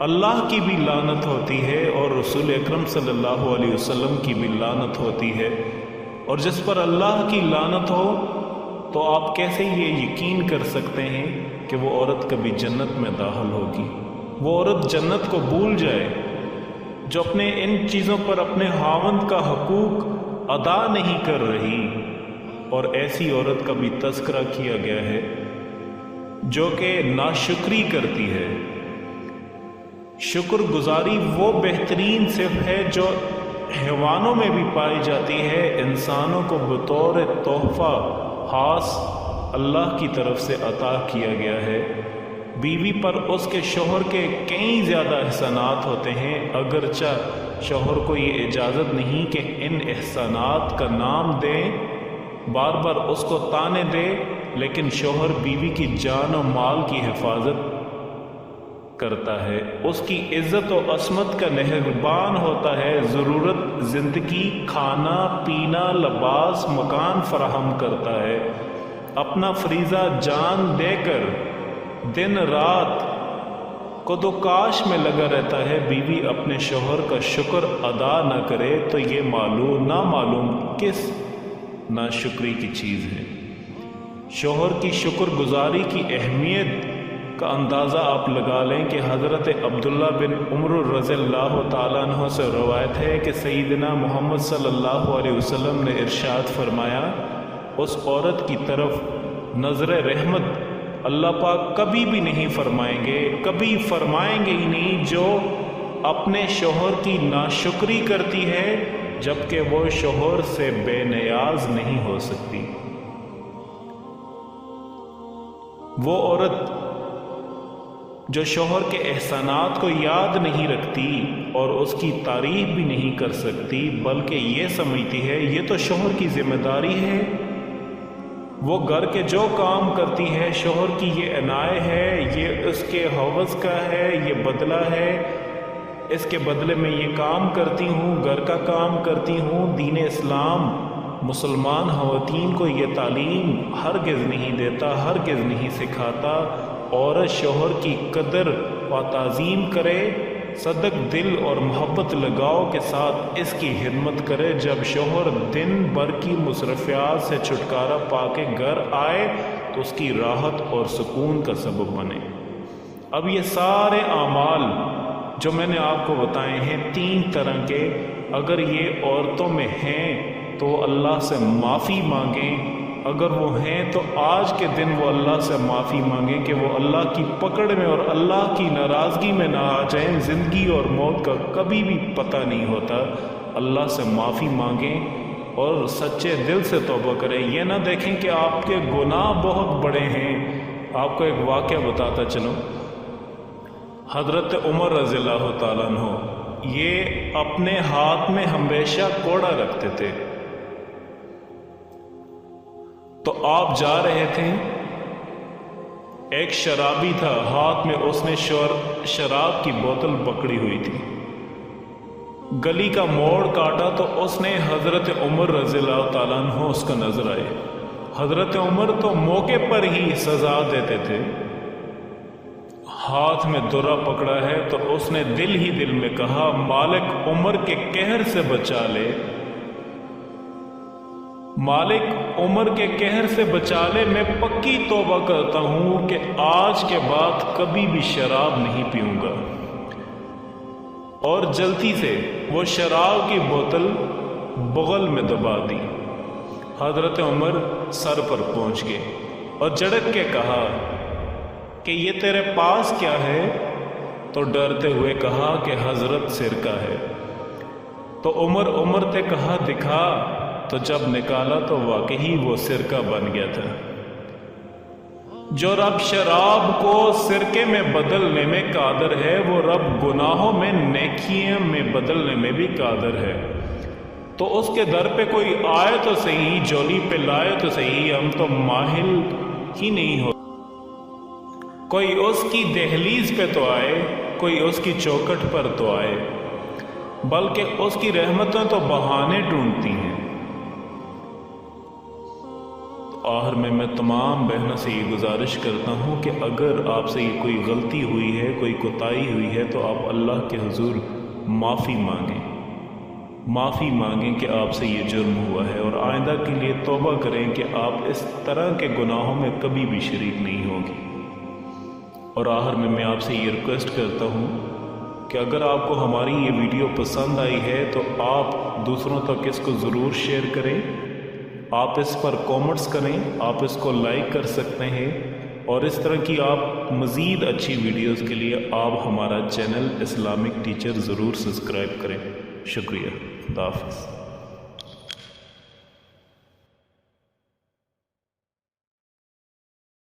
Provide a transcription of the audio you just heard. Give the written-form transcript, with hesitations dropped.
اللہ کی بھی لعنت ہوتی ہے اور رسول اکرم صلی اللہ علیہ وسلم کی بھی لعنت ہوتی ہے، اور جس پر اللہ کی لعنت ہو تو آپ کیسے یہ یقین کر سکتے ہیں کہ وہ عورت کبھی جنت میں داخل ہوگی؟ وہ عورت جنت کو بھول جائے جو اپنے ان چیزوں پر اپنے خاوند کا حقوق ادا نہیں کر رہی، اور ایسی عورت کا بھی تذکرہ کیا گیا ہے جو کہ ناشکری کرتی ہے۔ شکر گزاری وہ بہترین صفت ہے جو حیوانوں میں بھی پائی جاتی ہے، انسانوں کو بطور تحفہ خاص اللہ کی طرف سے عطا کیا گیا ہے۔ بیوی پر اس کے شوہر کے کئی زیادہ احسانات ہوتے ہیں، اگرچہ شوہر کو یہ اجازت نہیں کہ ان احسانات کا نام دیں، بار بار اس کو طعنے دے، لیکن شوہر بیوی کی جان و مال کی حفاظت کرتا ہے، اس کی عزت و عصمت کا نگہبان ہوتا ہے، ضرورت زندگی کھانا پینا لباس مکان فراہم کرتا ہے، اپنا فریضہ جان دے کر دن رات کدوکاش میں لگا رہتا ہے۔ بیوی اپنے شوہر کا شکر ادا نہ کرے تو یہ نامعلوم کس ناشکری کی چیز ہے۔ شوہر کی شکر گزاری کی اہمیت کا اندازہ آپ لگا لیں کہ حضرت عبداللہ بن عمر رضی اللہ تعالیٰ عنہ سے روایت ہے کہ سیدنا محمد صلی اللہ علیہ وسلم نے ارشاد فرمایا، اس عورت کی طرف نظر رحمت اللہ پاک کبھی بھی نہیں فرمائیں گے، کبھی فرمائیں گے ہی نہیں، جو اپنے شوہر کی ناشکری کرتی ہے جبکہ وہ شوہر سے بے نیاز نہیں ہو سکتی۔ وہ عورت جو شوہر کے احسانات کو یاد نہیں رکھتی اور اس کی تعریف بھی نہیں کر سکتی، بلکہ یہ سمجھتی ہے یہ تو شوہر کی ذمہ داری ہے، وہ گھر کے جو کام کرتی ہے شوہر کی یہ عنایت ہے، یہ اس کے حوض کا ہے، یہ بدلہ ہے، اس کے بدلے میں یہ کام کرتی ہوں، گھر کا کام کرتی ہوں۔ دین اسلام مسلمان خواتین کو یہ تعلیم ہرگز نہیں دیتا، ہرگز نہیں سکھاتا۔ عورت شوہر کی قدر و تعظیم کرے، صدق دل اور محبت لگاؤ کے ساتھ اس کی خدمت کرے، جب شوہر دن بھر کی مصروفیات سے چھٹکارا پا کے گھر آئے تو اس کی راحت اور سکون کا سبب بنے۔ اب یہ سارے اعمال جو میں نے آپ کو بتائے ہیں 3 طرح کے، اگر یہ عورتوں میں ہیں تو اللہ سے معافی مانگیں، اگر وہ ہیں تو آج کے دن وہ اللہ سے معافی مانگیں کہ وہ اللہ کی پکڑ میں اور اللہ کی ناراضگی میں نہ آ جائیں۔ زندگی اور موت کا کبھی بھی پتہ نہیں ہوتا، اللہ سے معافی مانگیں اور سچے دل سے توبہ کریں۔ یہ نہ دیکھیں کہ آپ کے گناہ بہت بڑے ہیں۔ آپ کو ایک واقعہ بتاتا چلوں، حضرت عمر رضی اللہ تعالیٰ عنہ یہ اپنے ہاتھ میں ہمیشہ کوڑا رکھتے تھے، تو آپ جا رہے تھے، ایک شرابی تھا، ہاتھ میں اس نے شراب کی بوتل پکڑی ہوئی تھی، گلی کا موڑ کاٹا تو اس نے حضرت عمر رضی اللہ تعالیٰ عنہ اس کا نظر آئے۔ حضرت عمر تو موقع پر ہی سزا دیتے تھے، ہاتھ میں درہ پکڑا ہے تو اس نے دل ہی دل میں کہا، مالک عمر کے قہر سے بچا لے، مالک عمر کے قہر سے بچا لے، میں پکی توبہ کرتا ہوں کہ آج کے بعد کبھی بھی شراب نہیں پیوں گا۔ اور جلدی سے وہ شراب کی بوتل بغل میں دبا دی۔ حضرت عمر سر پر پہنچ گئے اور جھڑک کے کہا کہ یہ تیرے پاس کیا ہے؟ تو ڈرتے ہوئے کہا کہ حضرت سرکہ ہے۔ تو عمر نے کہا دکھا، تو جب نکالا تو واقعی وہ سرکہ بن گیا تھا۔ جو رب شراب کو سرکے میں بدلنے میں قادر ہے، وہ رب گناہوں میں نیکیوں میں بدلنے میں بھی قادر ہے۔ تو اس کے در پہ کوئی آئے تو صحیح، جولی پہ لائے تو صحیح، ہم تو ماہل ہی نہیں ہو۔ کوئی اس کی دہلیز پہ تو آئے، کوئی اس کی چوکھٹ پر تو آئے، بلکہ اس کی رحمتیں تو بہانے ڈھونڈتی ہیں۔ آخر میں تمام بہنوں سے یہ گزارش کرتا ہوں کہ اگر آپ سے یہ کوئی غلطی ہوئی ہے، کوئی کوتاہی ہوئی ہے، تو آپ اللہ کے حضور معافی مانگیں کہ آپ سے یہ جرم ہوا ہے، اور آئندہ کے لیے توبہ کریں کہ آپ اس طرح کے گناہوں میں کبھی بھی شریک نہیں ہوگی۔ اور آخر میں آپ سے یہ ریکویسٹ کرتا ہوں کہ اگر آپ کو ہماری یہ ویڈیو پسند آئی ہے تو آپ دوسروں تک اس کو ضرور شیئر کریں، آپ اس پر کومنٹس کریں، آپ اس کو لائک کر سکتے ہیں، اور اس طرح کی آپ مزید اچھی ویڈیوز کے لیے آپ ہمارا چینل اسلامک ٹیچر ضرور سبسکرائب کریں۔ شکریہ، خدا حافظ۔